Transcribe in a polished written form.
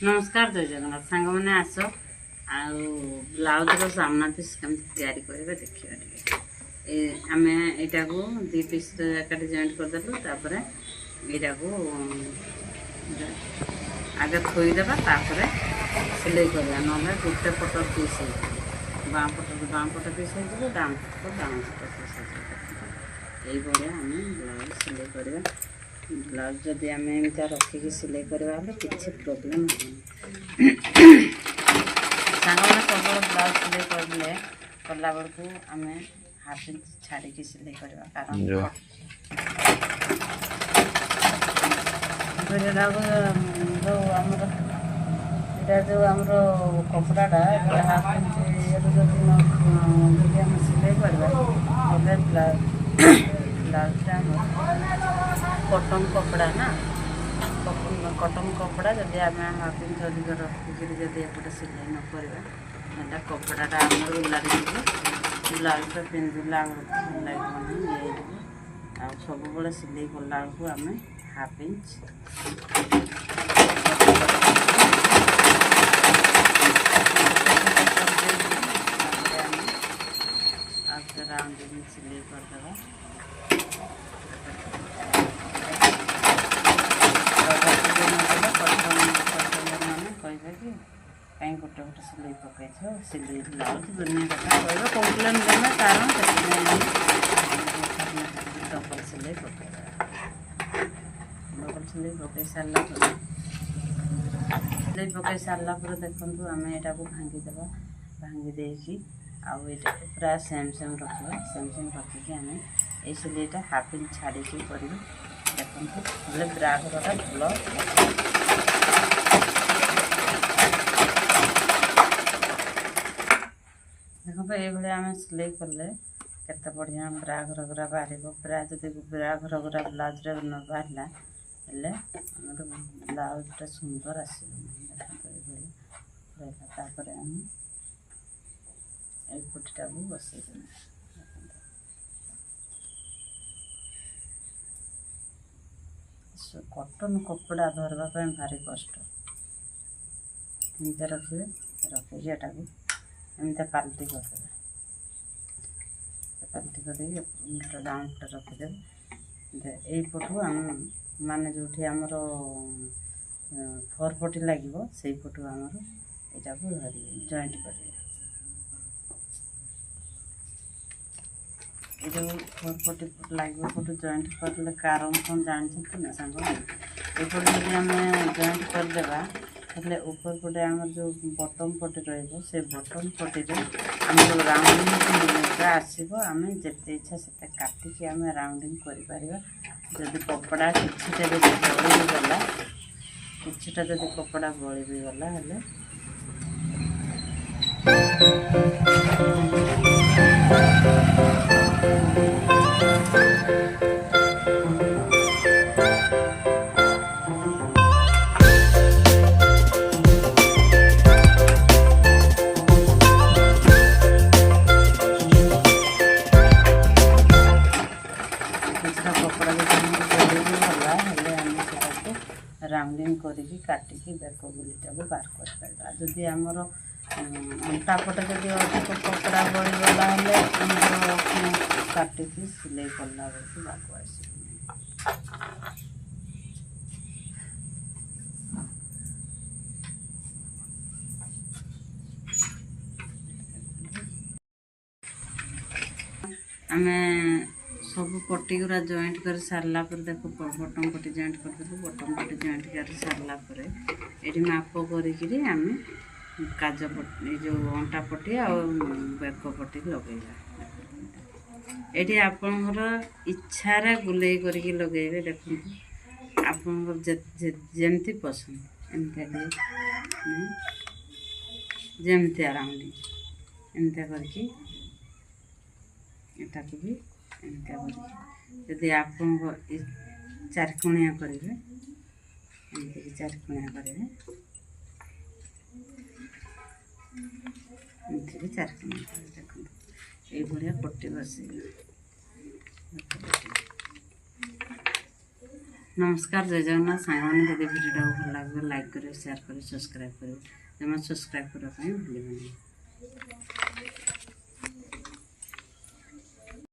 नमस्कार जय जगन्नाथ सांग मैंने आस ब्लाउज सामना पीस कमी या देखा आम यहाँ को 2 पीस एकाठी जॉइंट करदेलु यहाँ को आगे थोईदेवा सिलाई करवा ना गोटे पट पीस बाँ पट पीस हो डाण पट पीस ये आम ब्लाउज सिलाई करवा ब्लाउज जदि आम एमती रखिकी सिलाई करवा किसी प्रोब्लेम नहीं सांग मैंने सब ब्लाउज सिलाई करले कला बेलू आम हाफ इंच छाड़ी सिलाई करवा कारण जो आमर कपड़ाटा हाफ इंच जब सिलाई करवा ब्लाउजा कटन कपड़ा ना कटन कपड़ा जब आम हाफ इंच अधिक रखिक जब एपटे सिलाई न करवा कपड़ाटा आम उलाड़ी ब्लाउज पिंधला भल लगे ये आ सब सिलाई कला बेलू आम हाफ इंच राउंड सिलाई करदे कहीं गोटे गोटे सिलाई पकई सिलाई ब्लाउज दुनिया कथा कह कम्प्लेन देना कारण डबल सिलाई पकई डबल सिलाई पकई सारा सिलाई पकई सारा देखो आम यहाँ को भांगीदेव भांगी देकी आउ ये पूरा सेम रखा सेम रखिकी आम ये सिलाईटा हाफ इंच छाड़ी कर देखो बोले ब्राघरटा भल देखो ये आम सिलाई कले केते बढ़िया ब्राघर गुरा बाहर पूरा जब ब्राघर गुरा ब्लाउज न बाहर ब्लाउजटा सुंदर आसपर आम एपटा को बसई कटन कपड़ा धरवाई भारी कष्ट एमती रखिए रखिकी एटा को एमती पाल्टी करदे पाल्टी कर डाउनटा रखिदे यपटू आम माने जो आमर 4 पटी लगे से पटू आमर यहाँ को धरिए जॉइंट करेंगे ये जो 4 पटी लगे पटू जॉइंट करले कारण कौन जानते ना सांग एपटे जब आम जॉइंट करदेवा हेल्ले ऊपर पटे आम जो बटम पटी से बटम पटी आम राउंडिंग आसो आम जिते इच्छा से काटिकी आम राउंडिंग कर कपड़ा किछिटा जब बड़ी भी गला किछिटा जब कपड़ा बड़ी भी गला हेल्ले राउंडिंग करिकी काटिकी बेक गुलीटा को बाहर कर पार जदि आमर अंटा पटे जब अधिक कपड़ा बढ़ीगला काटिकी सिलाई कला बेलू बाग आस आम सब पट्टी गुरा जॉइंट कर सारा देखो बटम पट्टी जॉइंट करदेलु बटम पट्टी जॉइंट कर सारापर ये माप करी आम काज पट्टी जो अंटा पट्टी आ बेक पट्टी लगेगा ये आपणकर इच्छार गुले करके लगे देखो आपणकर जमती पसंद एमती जमती राउंडिंग एमती करके एटा को भी यदि आप 4 कोणिया करेंगे एमती 4 कोणिया करेंगे एमती भी 4 कोणिया करेंगे देखो ये भाया पट्टी बस नमस्कार जय जगन्नाथ सांग जब भिडियो भल लगे लाइक करें शेयर करें सब्सक्राइब करें जमा सब्सक्राइब करने भूल।